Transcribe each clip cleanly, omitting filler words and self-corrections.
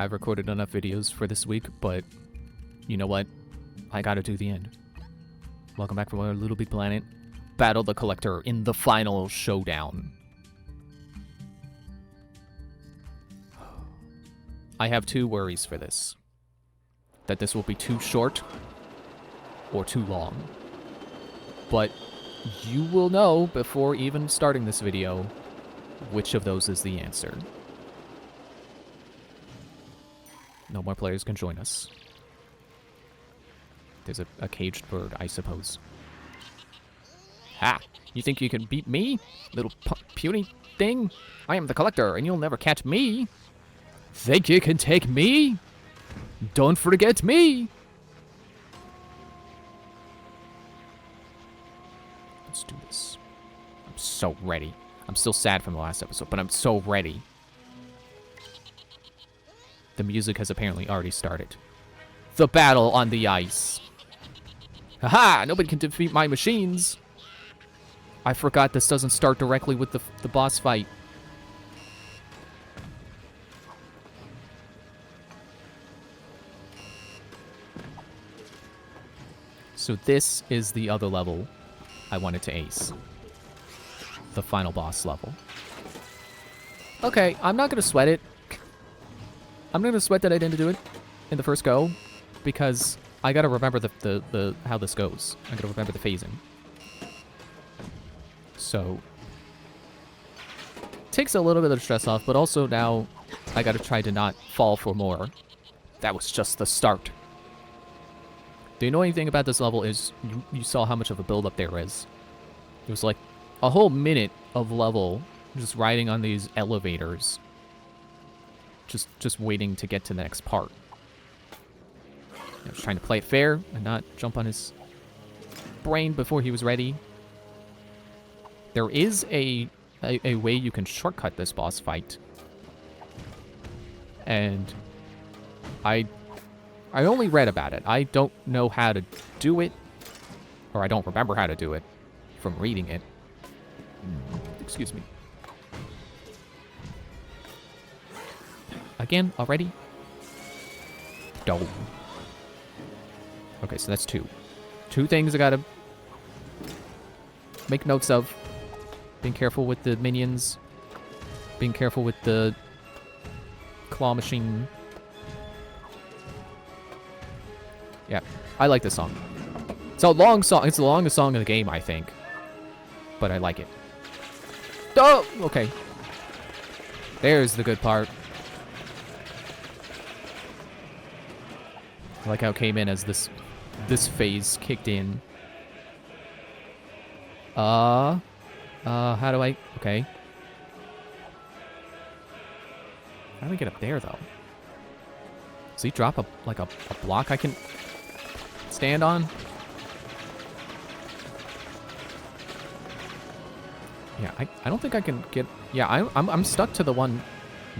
I've recorded enough videos for this week, but you know what? I gotta do the end. Welcome back from our Little Big Planet. Battle the Collector in the final showdown. I have two worries for this. That this will be too short or too long. But you will know before even starting this video which of those is the answer. No more players can join us. There's a caged bird, I suppose. Ha! You think you can beat me, little puny thing? I am the Collector, and you'll never catch me. Think you can take me? Don't forget me! Let's do this. I'm so ready. I'm still sad from the last episode, but I'm so ready. The music has apparently already started. The battle on the ice. Haha! Nobody can defeat my machines! I forgot this doesn't start directly with the boss fight. So this is the other level I wanted to ace. The final boss level. Okay, I'm not gonna sweat it. I'm not gonna sweat that I didn't do it in the first go, because I gotta remember the how this goes. I gotta remember the phasing. So takes a little bit of the stress off, but also now I gotta try to not fall for more. That was just the start. The annoying thing about this level is you saw how much of a build-up there is. It was like a whole minute of level just riding on these elevators. Just waiting to get to the next part. I was trying to play it fair and not jump on his brain before he was ready. There is a way you can shortcut this boss fight. And I only read about it. I don't know how to do it. Or I don't remember how to do it from reading it. Excuse me. Again, already? Dope. Okay, so that's two. Two things I gotta make notes of. Being careful with the minions. Being careful with the claw machine. Yeah, I like this song. It's a long song. It's the longest song in the game, I think. But I like it. Oh, okay. There's the good part. I like how it came in as this phase kicked in. How do I... Okay. How do I get up there, though? Does he drop a block I can stand on? Yeah, I don't think I can get... Yeah, I'm stuck to the one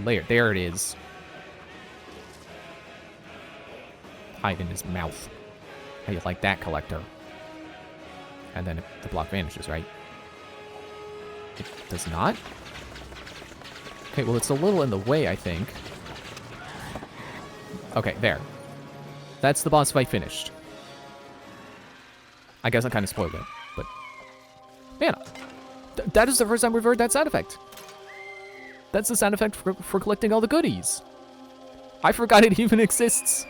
layer. There it is. Hide in his mouth. How you like that, Collector? And then the block vanishes, right? It does not? Okay, well, it's a little in the way, I think. Okay, there. That's the boss fight finished. I guess I kind of spoiled it, but... Man, that is the first time we've heard that sound effect. That's the sound effect for collecting all the goodies. I forgot it even exists.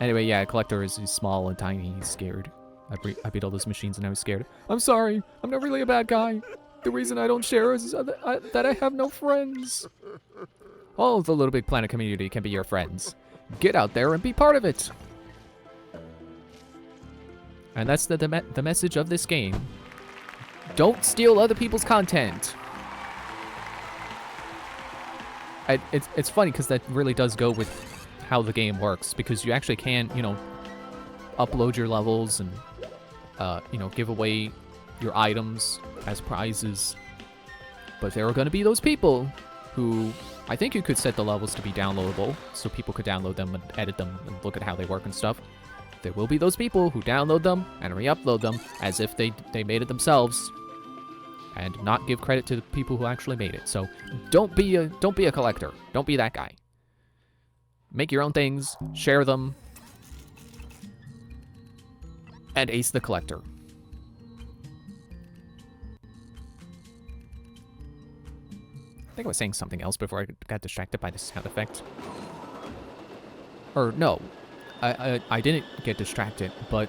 Anyway, yeah, Collector is small and tiny. He's scared. I beat all those machines and I was scared. I'm sorry. I'm not really a bad guy. The reason I don't share is that I have no friends. All of the Little Big Planet community can be your friends. Get out there and be part of it. And that's the message of this game. Don't steal other people's content. It's funny because that really does go with how the game works, because you actually can, you know, upload your levels and, you know, give away your items as prizes. But there are going to be those people who, I think you could set the levels to be downloadable, so people could download them and edit them and look at how they work and stuff. There will be those people who download them and re-upload them as if they made it themselves, and not give credit to the people who actually made it. So don't be a collector. Don't be that guy. Make your own things, share them, and ace the collector. I think I was saying something else before I got distracted by the sound effect. Or no, I didn't get distracted, but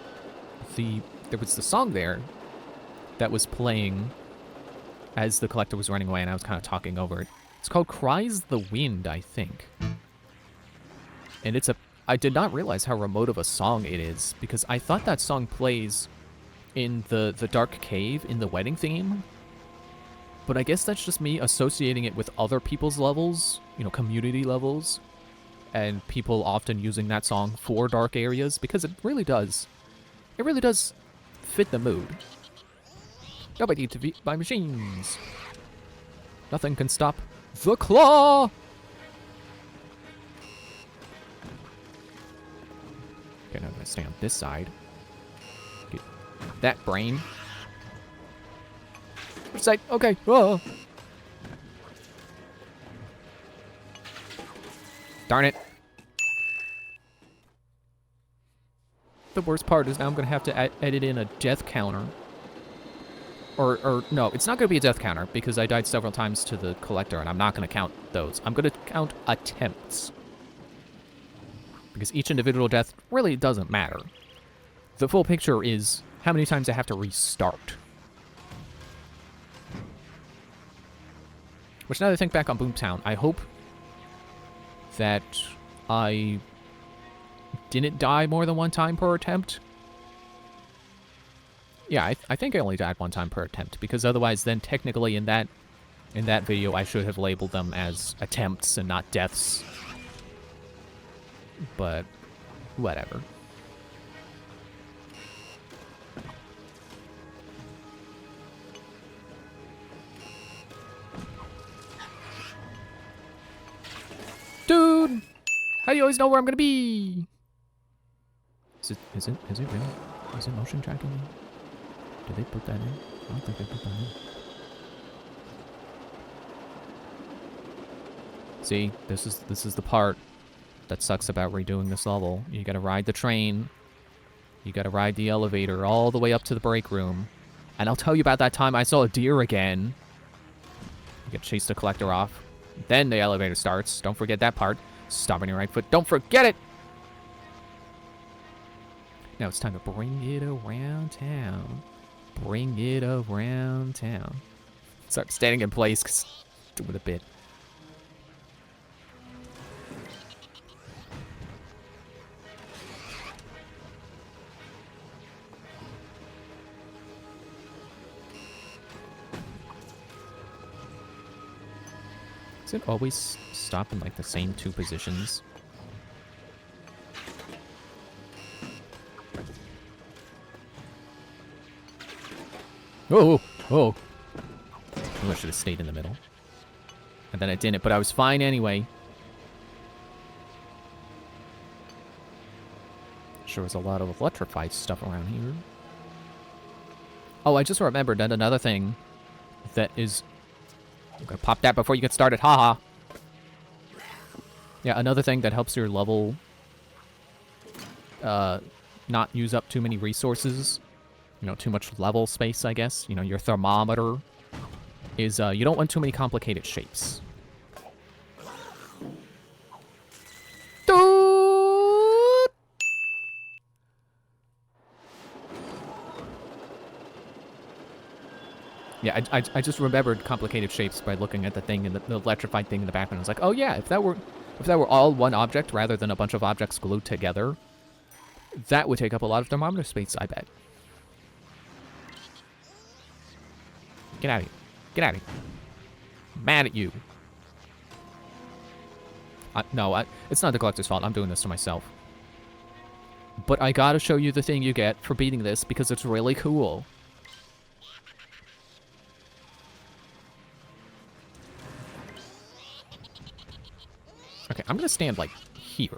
there was the song there that was playing as the collector was running away, and I was kind of talking over it. It's called Cries the Wind, I think. And I did not realize how remote of a song it is, because I thought that song plays in the dark cave in the wedding theme. But I guess that's just me associating it with other people's levels, you know, community levels, and people often using that song for dark areas, because it really does fit the mood. Nobody to beat by machines. Nothing can stop the claw! Okay, now I'm gonna stay on this side. Get that brain. Which side? Okay. Oh. Darn it. The worst part is now I'm gonna have to edit in a death counter. Or no, it's not gonna be a death counter because I died several times to the collector and I'm not gonna count those. I'm gonna count attempts. Because each individual death really doesn't matter. The full picture is how many times I have to restart. Which, now that I think back on Boomtown, I hope that I didn't die more than one time per attempt. Yeah, I think I only died one time per attempt, because otherwise then technically in that video I should have labeled them as attempts and not deaths. But whatever. Dude! How do you always know where I'm gonna be? Is it really? Is it motion tracking me? Did they put that in? I don't think they put that in. See, this is the part that sucks about redoing this level. You gotta ride the train. You gotta ride the elevator all the way up to the break room. And I'll tell you about that time I saw a deer again. You gotta chase the collector off. Then the elevator starts. Don't forget that part. Stop on your right foot. Don't forget it! Now it's time to bring it around town. Bring it around town. Start standing in place because doing a bit. Does it always stop in like the same two positions? Oh, oh. I should have stayed in the middle. And then I didn't, but I was fine anyway. Sure was a lot of electrified stuff around here. Oh, I just remembered that another thing that is... I'm gonna pop that before you get started, haha. Yeah, another thing that helps your level not use up too many resources. You know, too much level space, I guess. You know, your thermometer is, you don't want too many complicated shapes. Dude! Yeah, I just remembered complicated shapes by looking at the thing and the electrified thing in the background. I was like, oh yeah, if that were all one object rather than a bunch of objects glued together, that would take up a lot of thermometer space, I bet. Get out of here. Get out of here. I'm mad at you. No, it's not the collector's fault. I'm doing this to myself. But I gotta show you the thing you get for beating this because it's really cool. Okay, I'm gonna stand, like, here.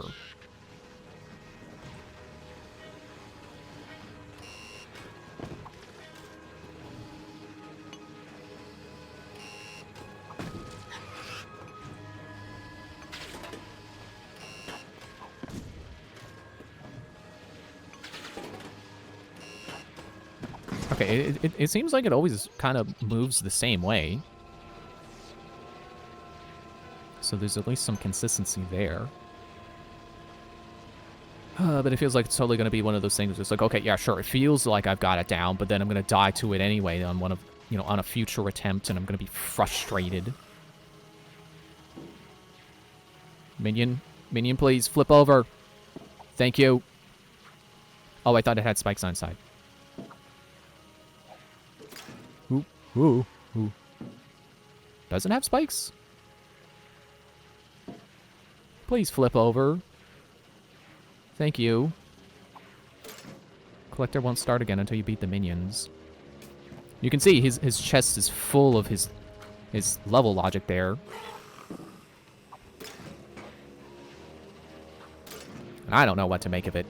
Okay, it seems like it always kind of moves the same way. So there's at least some consistency there. But it feels like it's totally going to be one of those things. It's like, okay, yeah, sure. It feels like I've got it down, but then I'm going to die to it anyway on one of, you know, on a future attempt, and I'm going to be frustrated. Minion, please flip over. Thank you. Oh, I thought it had spikes on side. Ooh. Doesn't have spikes? Please flip over. Thank you. Collector won't start again until you beat the minions. You can see his chest is full of his level logic there. And I don't know what to make of it.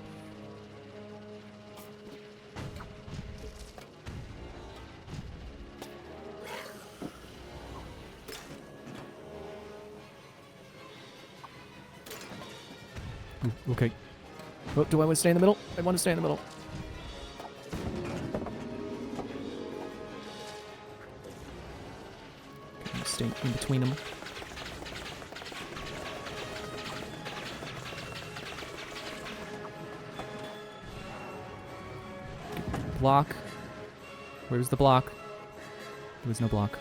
Ooh, okay. Oh, do I want to stay in the middle? I want to stay in the middle. Okay, stay in between them. Block. Where's the block? There was no block.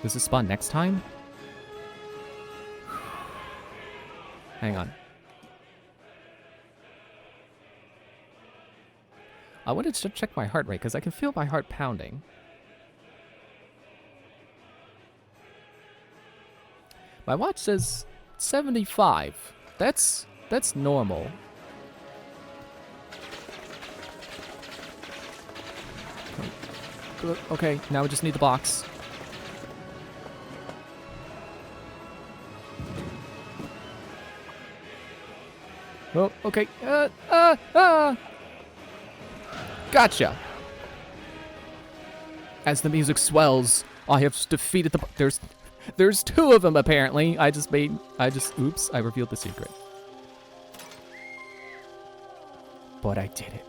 Does this spawn next time? Hang on. I wanted to check my heart rate, because I can feel my heart pounding. My watch says 75. That's normal. Okay, now we just need the box. Oh, okay. Gotcha. As the music swells, I have defeated the... There's two of them, apparently. Oops, I revealed the secret. But I did it.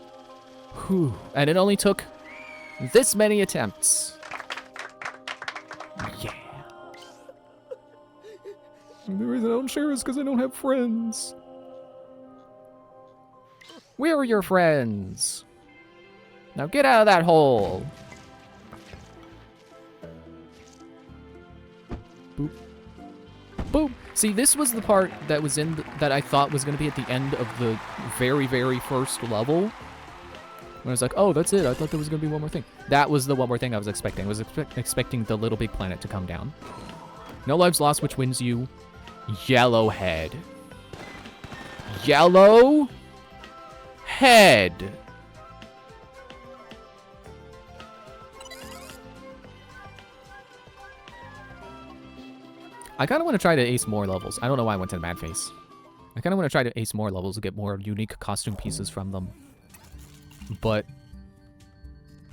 Whew. And it only took this many attempts. Yeah. The reason I don't share is because I don't have friends. Where are your friends? Now get out of that hole. Boop. Boop. See, this was the part that was that I thought was going to be at the end of the very, very first level. When I was like, oh, that's it. I thought there was going to be one more thing. That was the one more thing I was expecting. I was expecting the LittleBigPlanet to come down. No lives lost, which wins you Yellowhead. Yellow head. I kind of want to try to ace more levels. I don't know why I went to the mad face. I kind of want to try to ace more levels to get more unique costume pieces from them. But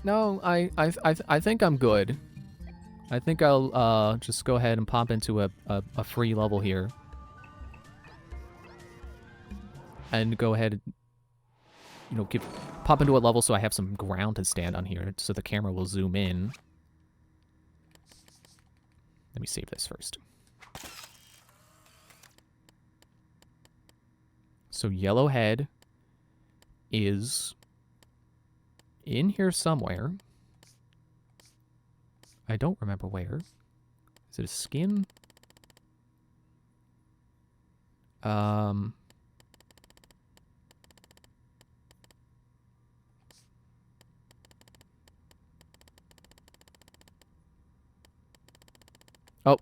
no, I think I'm good. I think I'll just go ahead and pop into a free level here. And go ahead and, you know, pop into a level so I have some ground to stand on here so the camera will zoom in. Let me save this first. So Yellowhead is in here somewhere. I don't remember where. Is it a skin? Oh,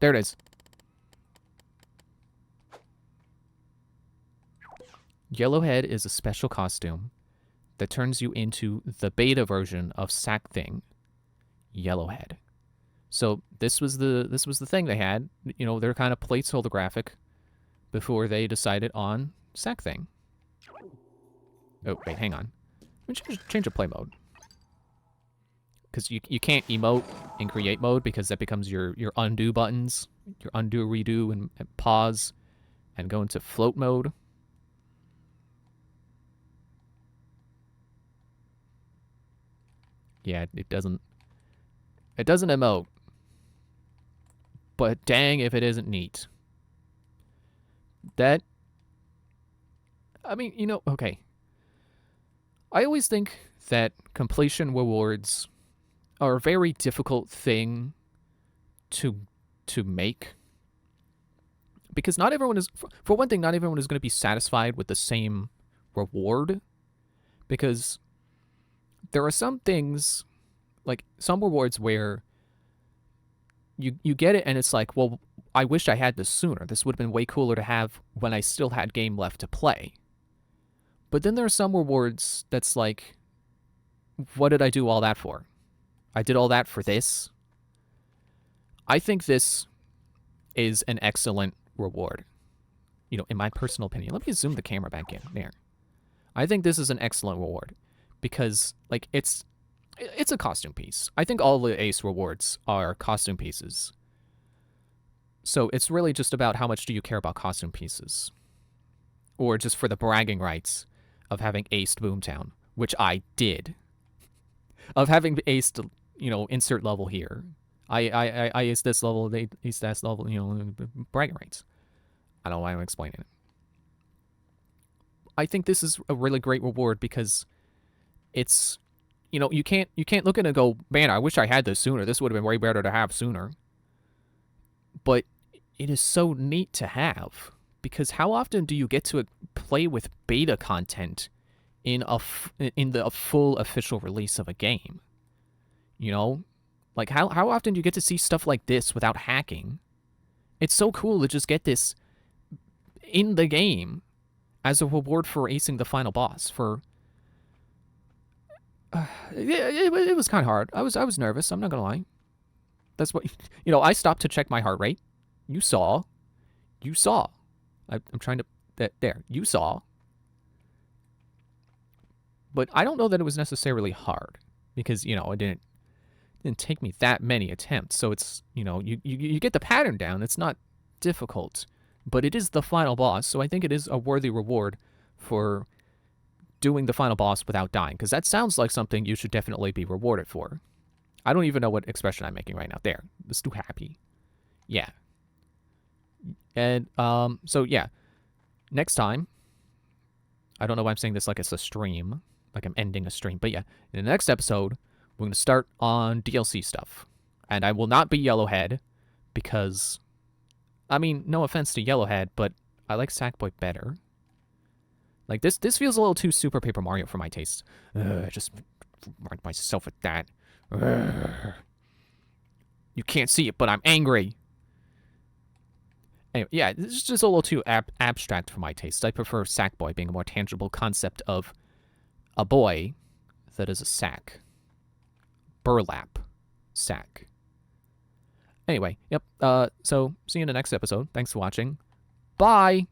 there it is. Yellowhead is a special costume that turns you into the beta version of Sack Thing, Yellowhead. So this was the thing they had. You know, they're kind of placeholder graphic before they decided on Sack Thing. Oh wait, hang on. Let me change the play mode. Because you can't emote in create mode because that becomes your undo buttons, your undo, redo, and pause, and go into float mode. Yeah, it doesn't emote. But dang if it isn't neat. That, I mean, you know, okay. I always think that completion rewards are a very difficult thing to make, because not everyone is, for one thing, not everyone is going to be satisfied with the same reward, because there are some things, like some rewards where you get it and it's like, well, I wish I had this sooner. This would have been way cooler to have when I still had game left to play. But then there are some rewards that's like, what did I do all that for? I did all that for this? I think this is an excellent reward. You know, in my personal opinion. Let me zoom the camera back in. There. I think this is an excellent reward because, like, it's a costume piece. I think all the Ace rewards are costume pieces. So it's really just about how much do you care about costume pieces. Or just for the bragging rights of having aced Boomtown, which I did. Of having aced, you know, insert level here. I aced this level, they aced that level, you know, bragging rights. I don't know why I'm explaining it. I think this is a really great reward because it's, you know, you can't look at it and go, man, I wish I had this sooner. This would have been way better to have sooner. But it is so neat to have, because how often do you get to play with beta content in the full official release of a game? You know, like how often do you get to see stuff like this without hacking? It's so cool to just get this in the game as a reward for acing the final boss. For it was kind of hard. I was nervous. I'm not gonna lie. That's what, you know. I stopped to check my heart rate. You saw. I'm trying to there. You saw. But I don't know that it was necessarily hard, because, you know, it didn't take me that many attempts. So it's, you know, you get the pattern down. It's not difficult, but it is the final boss. So I think it is a worthy reward for doing the final boss without dying, because that sounds like something you should definitely be rewarded for. I don't even know what expression I'm making right now. There, just too happy. Yeah. And so yeah, next time, I don't know why I'm saying this like it's a stream, like I'm ending a stream, but yeah, in the next episode, we're going to start on DLC stuff. And I will not be Yellowhead, because, I mean, no offense to Yellowhead, but I like Sackboy better. Like, this feels a little too Super Paper Mario for my taste. I just remind myself of that. You can't see it, but I'm angry. Anyway, yeah, this is just a little too abstract for my taste. I prefer Sackboy being a more tangible concept of a boy that is a sack. Burlap sack. Anyway, yep. So, see you in the next episode. Thanks for watching. Bye!